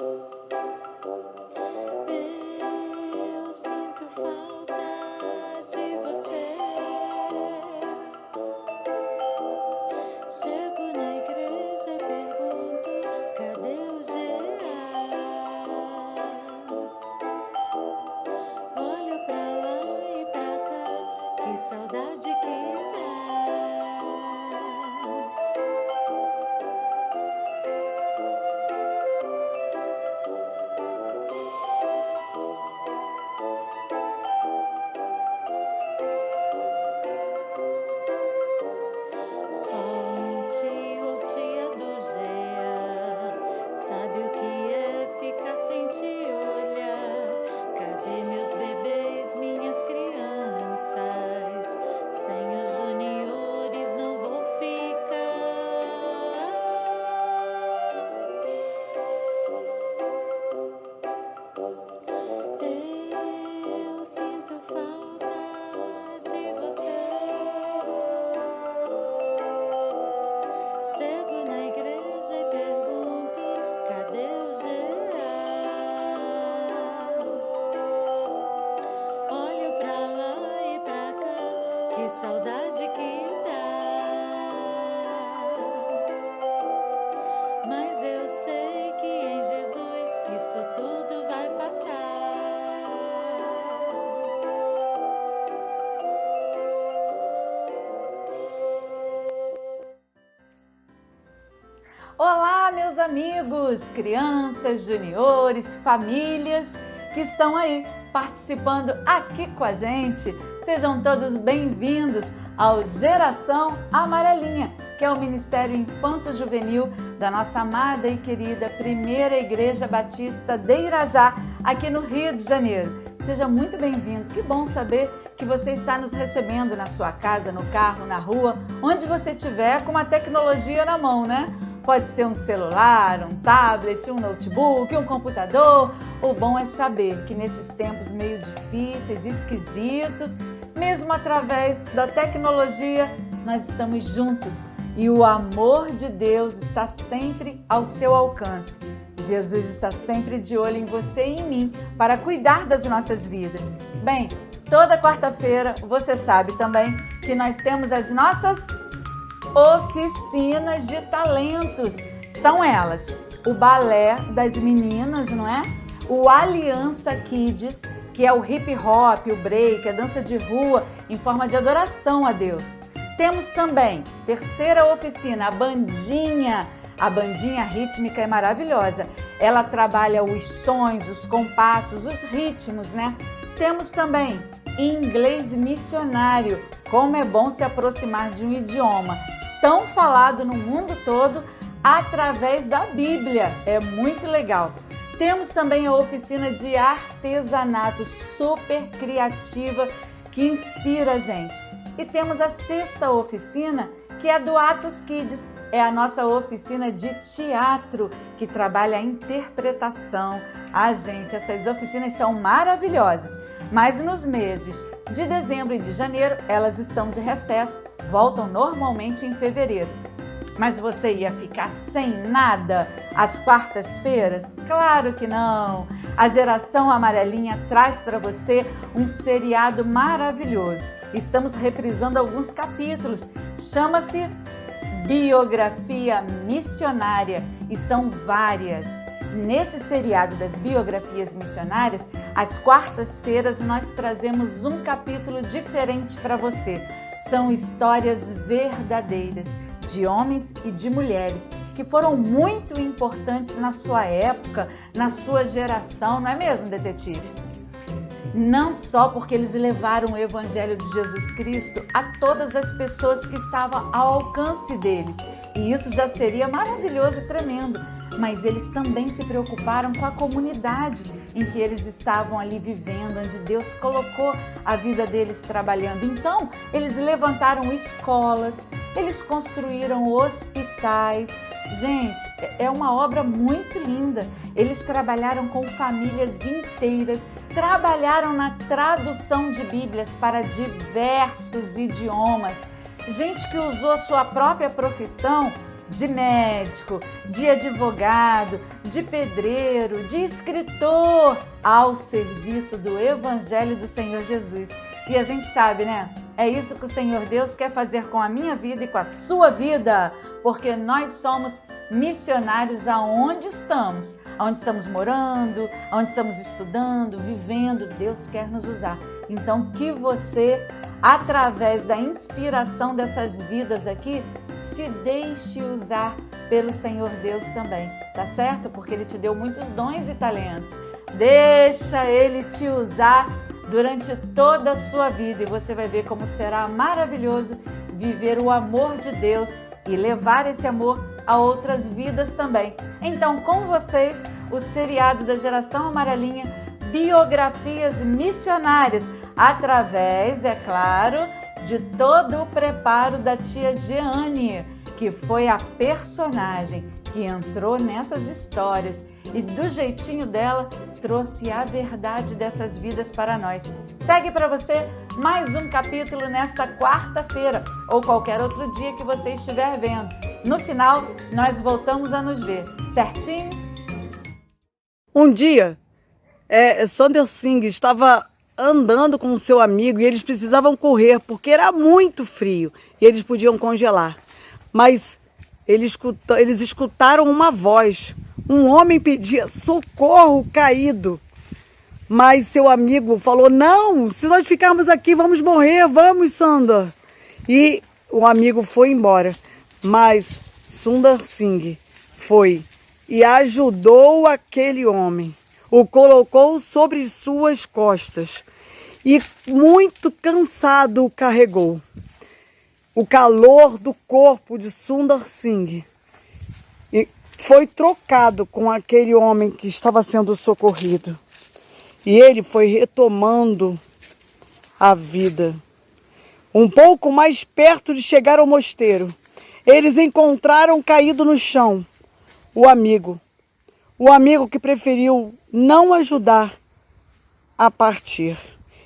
Eu sinto falta de você. Chego na igreja e pergunto: cadê o Jean? Olho pra lá e pra cá, que saudade que dá. Só um tio ou tia do Jean sabe o que é ficar sem te olhar. Cadê meus bebês, minhas crianças? Sem os juniores não vou ficar. Eu sinto falta de você. Chego na igreja e pergunto: cadê o Jean? Olho pra lá e pra cá, que saudade que dá. Mas eu sei que em Jesus isso tudo vai passar. Olá, meus amigos, crianças, juniores, famílias que estão aí participando aqui com a gente. Sejam todos bem-vindos ao Geração Amarelinha, que é o Ministério Infanto-Juvenil da nossa amada e querida Primeira Igreja Batista de Irajá, aqui no Rio de Janeiro. Seja muito bem-vindo, que bom saber que você está nos recebendo na sua casa, no carro, na rua, onde você estiver com uma tecnologia na mão, né? Pode ser um celular, um tablet, um notebook, um computador. O bom é saber que nesses tempos meio difíceis, esquisitos, mesmo através da tecnologia, nós estamos juntos e o amor de Deus está sempre ao seu alcance. Jesus está sempre de olho em você e em mim para cuidar das nossas vidas. Bem, toda quarta-feira você sabe também que nós temos as nossas oficinas de talentos. São elas: o balé das meninas, não é? O Aliança Kids, que é o hip hop, o break, a dança de rua em forma de adoração a Deus. Temos também, terceira oficina, a bandinha. A bandinha rítmica é maravilhosa. Ela trabalha os sons, os compassos, os ritmos, né? Temos também inglês missionário. Como é bom se aproximar de um idioma tão falado no mundo todo através da Bíblia. É muito legal. Temos também a oficina de artesanato, super criativa, que inspira a gente. E temos a sexta oficina, que é do Atos Kids. É a nossa oficina de teatro, que trabalha a interpretação. Gente, essas oficinas são maravilhosas. Mas nos meses de dezembro e de janeiro, elas estão de recesso, voltam normalmente em fevereiro. Mas você ia ficar sem nada às quartas-feiras? Claro que não! A Geração Amarelinha traz para você um seriado maravilhoso. Estamos reprisando alguns capítulos. Chama-se Biografia Missionária e são várias. Nesse seriado das biografias missionárias, às quartas-feiras nós trazemos um capítulo diferente para você. São histórias verdadeiras de homens e de mulheres que foram muito importantes na sua época, na sua geração, não é mesmo, detetive? Não só porque eles levaram o Evangelho de Jesus Cristo a todas as pessoas que estavam ao alcance deles, e isso já seria maravilhoso e tremendo, mas eles também se preocuparam com a comunidade em que eles estavam ali vivendo, onde Deus colocou a vida deles trabalhando. Então, eles levantaram escolas, eles construíram hospitais. Gente, é uma obra muito linda. Eles trabalharam com famílias inteiras, trabalharam na tradução de Bíblias para diversos idiomas. Gente que usou a sua própria profissão de médico, de advogado, de pedreiro, de escritor, ao serviço do Evangelho do Senhor Jesus. E a gente sabe, né? É isso que o Senhor Deus quer fazer com a minha vida e com a sua vida, porque nós somos missionários aonde estamos morando, aonde estamos estudando, vivendo. Deus quer nos usar. Então, que você, através da inspiração dessas vidas aqui, se deixe usar pelo Senhor Deus também, tá certo? Porque Ele te deu muitos dons e talentos. Deixa Ele te usar durante toda a sua vida e você vai ver como será maravilhoso viver o amor de Deus e levar esse amor a outras vidas também. Então, com vocês, o seriado da Geração Amarelinha, Biografias Missionárias, através, é claro, de todo o preparo da tia Jeane, que foi a personagem que entrou nessas histórias e do jeitinho dela trouxe a verdade dessas vidas para nós. Segue para você mais um capítulo nesta quarta-feira ou qualquer outro dia que você estiver vendo. No final, nós voltamos a nos ver, certinho? Um dia, Sundar Singh estava andando com o seu amigo e eles precisavam correr porque era muito frio e eles podiam congelar. Mas eles escutaram uma voz. Um homem pedia socorro caído. Mas seu amigo falou, não, se nós ficarmos aqui vamos morrer, vamos, Sundar. E o amigo foi embora. Mas Sundar Singh foi e ajudou aquele homem. O colocou sobre suas costas e muito cansado o carregou. O calor do corpo de Sundar Singh foi trocado com aquele homem que estava sendo socorrido. E ele foi retomando a vida. Um pouco mais perto de chegar ao mosteiro, eles encontraram caído no chão o amigo que preferiu não ajudar a partir.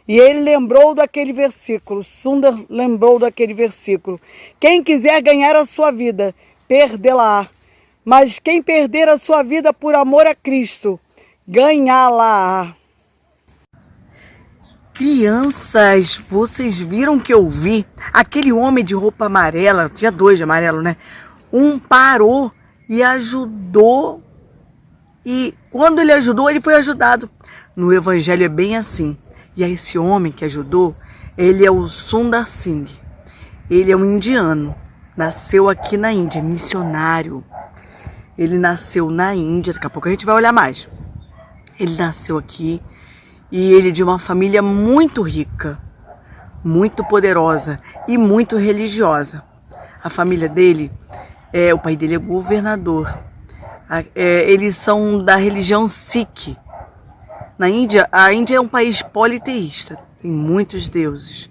E ele lembrou daquele versículo, Sundar lembrou daquele versículo. Quem quiser ganhar a sua vida, perdê-la-á. Mas quem perder a sua vida por amor a Cristo, ganhá-la-á. Crianças, vocês viram que eu vi? Aquele homem de roupa amarela, tinha dois de amarelo, né? Um parou e ajudou. E quando ele ajudou, ele foi ajudado. No Evangelho é bem assim. E esse homem que ajudou, ele é o Sundar Singh. Ele é um indiano. Nasceu aqui na Índia, missionário. Ele nasceu na Índia, daqui a pouco a gente vai olhar mais. Ele nasceu aqui e ele é de uma família muito rica, muito poderosa e muito religiosa. A família dele, o pai dele é governador. Eles são da religião Sikh. Na Índia, a Índia é um país politeísta, tem muitos deuses,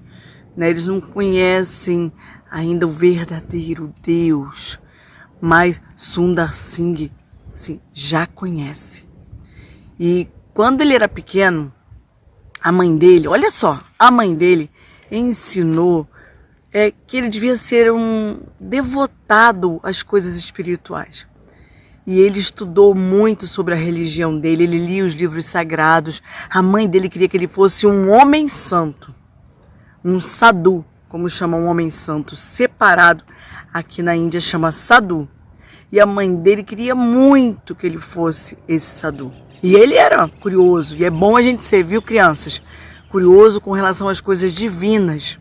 né? Eles não conhecem ainda o verdadeiro Deus, mas Sundar Singh já conhece. E quando ele era pequeno, a mãe dele, olha só, a mãe dele ensinou que ele devia ser um devotado às coisas espirituais. E ele estudou muito sobre a religião dele, ele lia os livros sagrados. A mãe dele queria que ele fosse um homem santo, um sadhu, como chama um homem santo, separado. Aqui na Índia chama sadhu. E a mãe dele queria muito que ele fosse esse sadhu. E ele era curioso, e é bom a gente ser, viu, crianças? Curioso com relação às coisas divinas.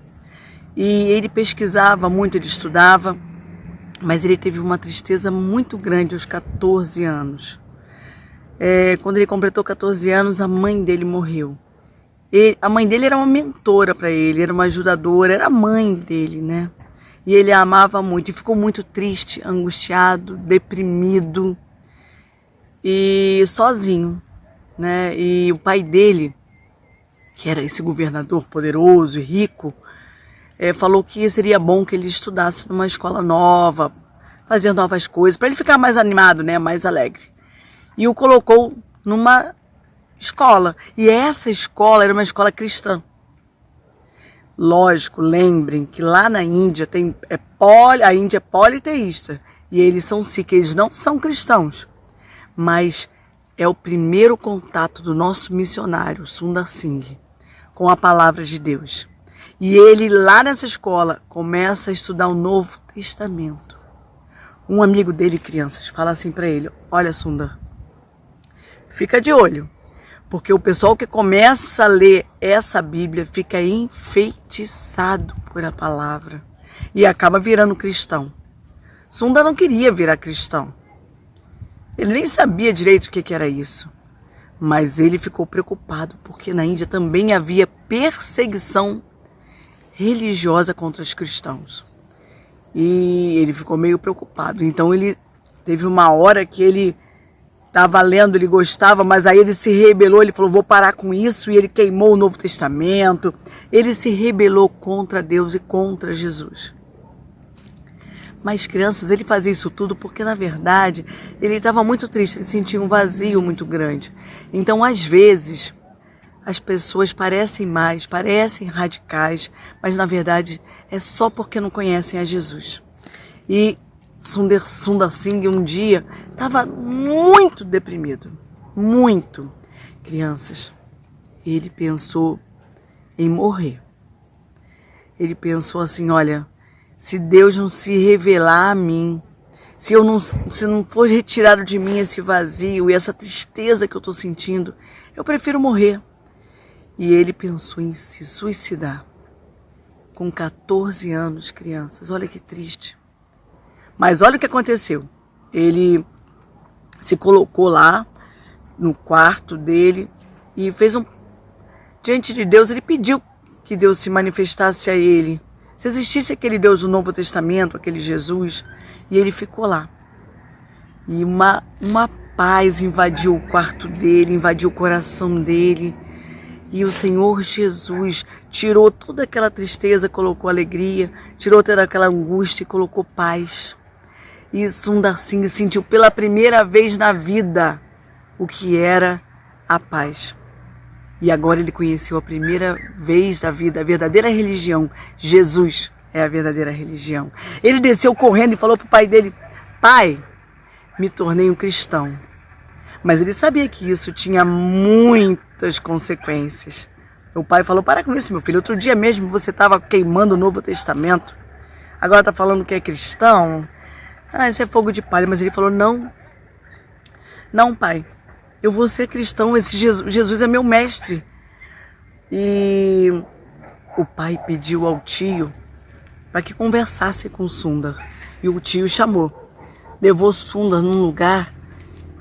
E ele pesquisava muito, ele estudava. Mas ele teve uma tristeza muito grande aos 14 anos. Quando ele completou 14 anos, a mãe dele morreu. A mãe dele era uma mentora para ele, era uma ajudadora, era a mãe dele, né? E ele a amava muito e ficou muito triste, angustiado, deprimido e sozinho, né? E o pai dele, que era esse governador poderoso e rico, falou que seria bom que ele estudasse numa escola nova, fazer novas coisas, para ele ficar mais animado, né, mais alegre. E o colocou numa escola. E essa escola era uma escola cristã. Lógico, lembrem que lá na Índia a Índia é politeísta. E eles são Sikh, eles não são cristãos, mas é o primeiro contato do nosso missionário, Sundar Singh, com a palavra de Deus. E ele, lá nessa escola, começa a estudar o Novo Testamento. Um amigo dele, crianças, fala assim para ele: olha, Sundar, fica de olho, porque o pessoal que começa a ler essa Bíblia fica enfeitiçado por a palavra e acaba virando cristão. Sundar não queria virar cristão. Ele nem sabia direito o que era isso. Mas ele ficou preocupado, porque na Índia também havia perseguição religiosa contra os cristãos. E ele ficou meio preocupado. Então ele teve uma hora que ele estava lendo, ele gostava, mas aí ele se rebelou, ele falou: vou parar com isso, e ele queimou o Novo Testamento. Ele se rebelou contra Deus e contra Jesus. Mas, crianças, ele fazia isso tudo porque, na verdade, ele estava muito triste, ele sentia um vazio muito grande. Então, às vezes, as pessoas parecem radicais, mas, na verdade, é só porque não conhecem a Jesus. E Sundar Singh, um dia, estava muito deprimido, muito. Crianças, ele pensou em morrer. Ele pensou assim: olha, se Deus não se revelar a mim, se não for retirado de mim esse vazio e essa tristeza que eu estou sentindo, eu prefiro morrer. E ele pensou em se suicidar. Com 14 anos, crianças. Olha que triste. Mas olha o que aconteceu. Ele se colocou lá no quarto dele e fez diante de Deus, ele pediu que Deus se manifestasse a ele. Se existisse aquele Deus do Novo Testamento, aquele Jesus, e ele ficou lá. E uma paz invadiu o quarto dele, invadiu o coração dele. E o Senhor Jesus tirou toda aquela tristeza, colocou alegria, tirou toda aquela angústia e colocou paz. E Sundar Singh sentiu pela primeira vez na vida o que era a paz. E agora ele conheceu a primeira vez da vida, a verdadeira religião. Jesus é a verdadeira religião. Ele desceu correndo e falou para o pai dele: pai, me tornei um cristão. Mas ele sabia que isso tinha muitas consequências. O pai falou: para com isso, meu filho. Outro dia mesmo você estava queimando o Novo Testamento. Agora está falando que é cristão. Ah, isso é fogo de palha. Mas ele falou: não, pai. Eu vou ser cristão, esse Jesus é meu mestre. E o pai pediu ao tio para que conversasse com Sundar. E o tio chamou. Levou Sundar num lugar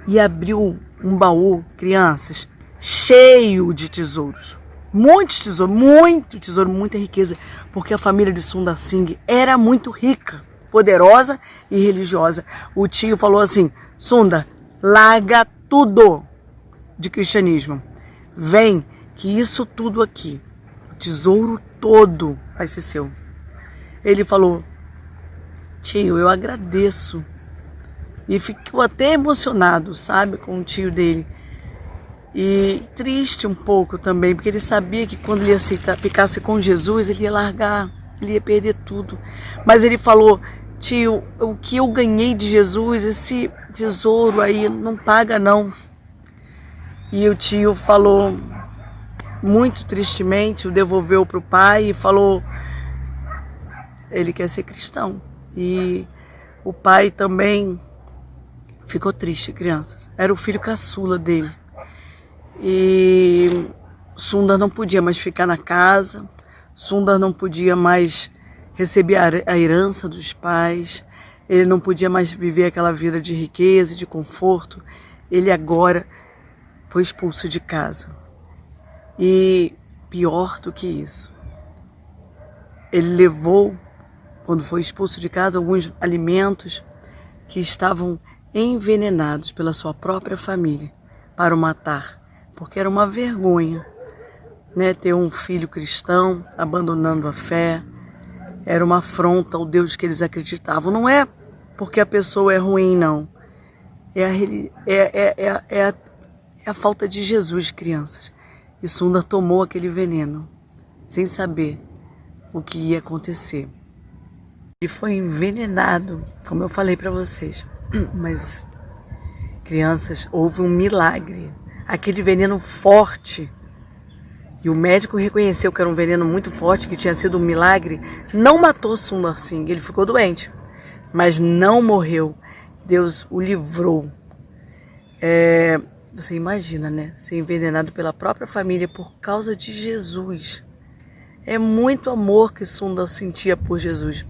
e abriu um baú, crianças, cheio de tesouros. Muitos tesouros, muito tesouro, muita riqueza. Porque a família de Sundar Singh era muito rica, poderosa e religiosa. O tio falou assim: Sundar, larga tudo de cristianismo. Vem, que isso tudo aqui, o tesouro todo vai ser seu. Ele falou: tio, eu agradeço. E ficou até emocionado, sabe, com o tio dele. E triste um pouco também, porque ele sabia que quando ele ficasse com Jesus, ele ia largar, ele ia perder tudo. Mas ele falou: tio, o que eu ganhei de Jesus, esse tesouro aí, não paga não. E o tio falou, muito tristemente, o devolveu para o pai e falou: ele quer ser cristão. E o pai também ficou triste, crianças. Era o filho caçula dele. E Sundar não podia mais ficar na casa. Sundar não podia mais receber a herança dos pais. Ele não podia mais viver aquela vida de riqueza, de conforto. Ele agora foi expulso de casa. E pior do que isso, ele levou, quando foi expulso de casa, alguns alimentos que estavam envenenados pela sua própria família para o matar, porque era uma vergonha, né, ter um filho cristão abandonando a fé. Era uma afronta ao Deus que eles acreditavam. Não é porque a pessoa é ruim, não. É a falta de Jesus, crianças. E Sundar tomou aquele veneno, sem saber o que ia acontecer. Ele foi envenenado, como eu falei para vocês. Mas, crianças, houve um milagre. Aquele veneno forte, e o médico reconheceu que era um veneno muito forte, que tinha sido um milagre, não matou Sundar Singh. Ele ficou doente, mas não morreu. Deus o livrou. Você imagina, né? Ser envenenado pela própria família por causa de Jesus. É muito amor que Sundar sentia por Jesus.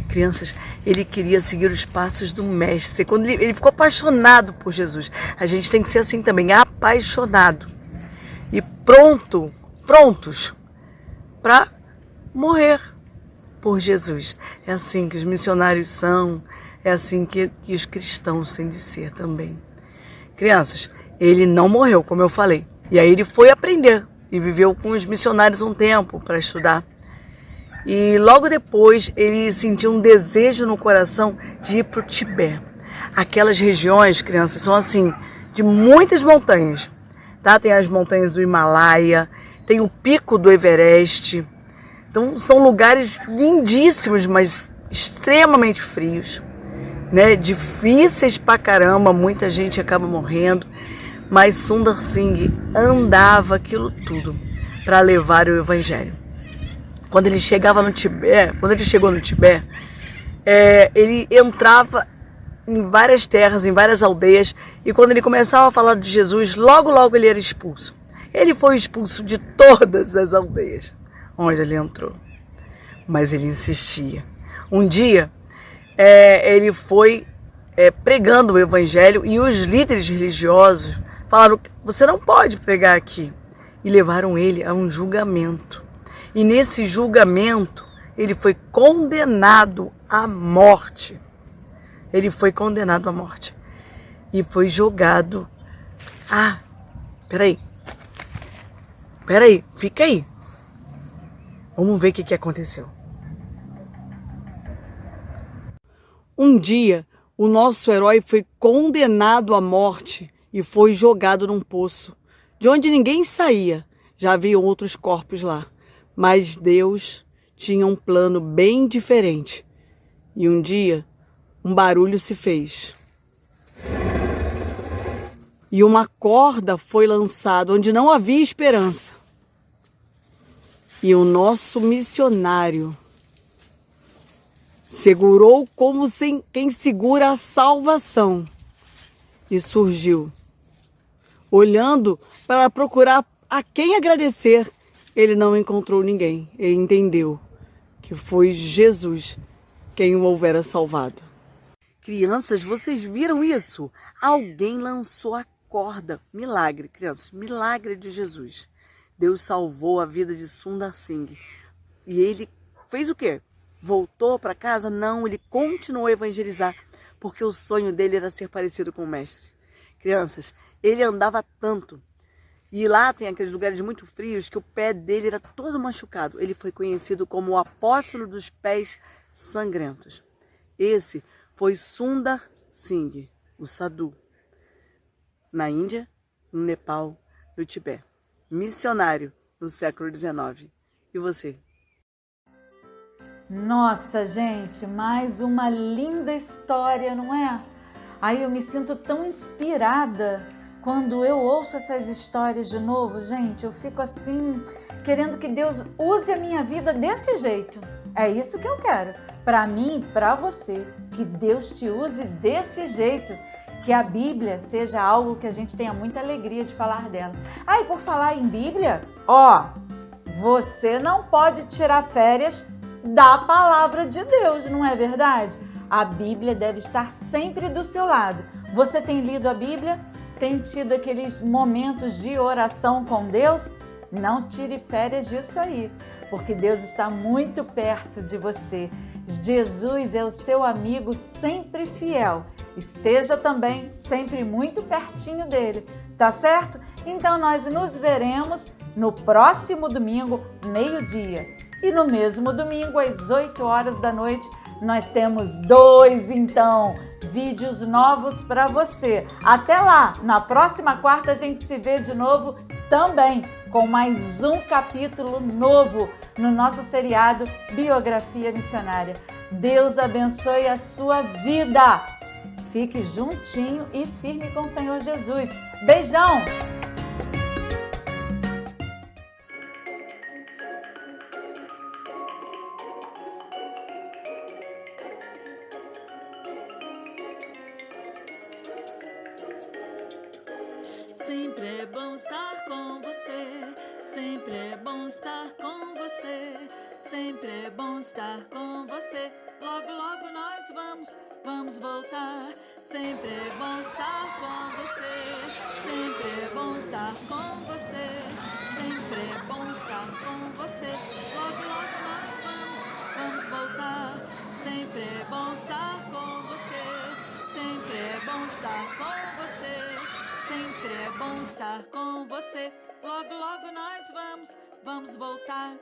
Crianças, ele queria seguir os passos do mestre. Quando ele ficou apaixonado por Jesus. A gente tem que ser assim também, apaixonado. E prontos para morrer por Jesus. É assim que os missionários são. É assim que os cristãos têm de ser também. Crianças, ele não morreu, como eu falei. E aí ele foi aprender. E viveu com os missionários um tempo para estudar. E logo depois ele sentiu um desejo no coração de ir para o Tibete. Aquelas regiões, crianças, são assim, de muitas montanhas. Tá? Tem as montanhas do Himalaia, tem o pico do Everest. Então são lugares lindíssimos, mas extremamente frios. Né? Difíceis pra caramba, muita gente acaba morrendo. Mas Sundar Singh andava aquilo tudo para levar o evangelho. Quando ele chegava no Tibete, ele entrava em várias terras, em várias aldeias, e quando ele começava a falar de Jesus, logo ele era expulso. Ele foi expulso de todas as aldeias onde ele entrou, mas ele insistia. Um dia, ele foi pregando o evangelho e os líderes religiosos falaram: você não pode pregar aqui. E levaram ele a um julgamento. E nesse julgamento, ele foi condenado à morte. Ele foi condenado à morte. E foi jogado. Peraí, fica aí. Vamos ver o que aconteceu. Um dia, o nosso herói foi condenado à morte e foi jogado num poço, de onde ninguém saía. Já havia outros corpos lá. Mas Deus tinha um plano bem diferente. E um dia, um barulho se fez. E uma corda foi lançada onde não havia esperança. E o nosso missionário segurou como quem segura a salvação. E surgiu. Olhando para procurar a quem agradecer, ele não encontrou ninguém. Ele entendeu que foi Jesus quem o houvera salvado. Crianças, vocês viram isso? Alguém lançou a corda. Milagre, crianças, milagre de Jesus. Deus salvou a vida de Sundar Singh. E ele fez o quê? Voltou para casa? Não, ele continuou a evangelizar, porque o sonho dele era ser parecido com o mestre. Crianças, ele andava tanto. E lá tem aqueles lugares muito frios que o pé dele era todo machucado. Ele foi conhecido como o apóstolo dos pés sangrentos. Esse foi Sundar Singh, o Sadhu, na Índia, no Nepal, no Tibete. Missionário no século XIX. E você? Nossa, gente, mais uma linda história, não é? Aí eu me sinto tão inspirada quando eu ouço essas histórias de novo, gente. Eu fico assim, querendo que Deus use a minha vida desse jeito. É isso que eu quero, para mim e para você. Que Deus te use desse jeito. Que a Bíblia seja algo que a gente tenha muita alegria de falar dela. E por falar em Bíblia, você não pode tirar férias da palavra de Deus, não é verdade? A Bíblia deve estar sempre do seu lado. Você tem lido a Bíblia? Tem tido aqueles momentos de oração com Deus? Não tire férias disso aí, porque Deus está muito perto de você. Jesus é o seu amigo sempre fiel. Esteja também sempre muito pertinho dele, tá certo? Então nós nos veremos no próximo domingo, meio-dia. E no mesmo domingo, às 8 horas da noite, nós temos 2, então, vídeos novos para você. Até lá, na próxima quarta a gente se vê de novo também com mais um capítulo novo no nosso seriado Biografia Missionária. Deus abençoe a sua vida. Fique juntinho e firme com o Senhor Jesus. Beijão! Sempre é bom estar com você, sempre é bom estar com você, sempre é bom estar com você. Logo, logo nós vamos voltar. Sempre é bom estar com você, sempre é bom estar com você, sempre é bom estar com você. Logo, logo nós vamos voltar. Sempre é bom estar com você, sempre é bom estar com você. Sempre é bom estar com você. Logo, logo nós vamos voltar.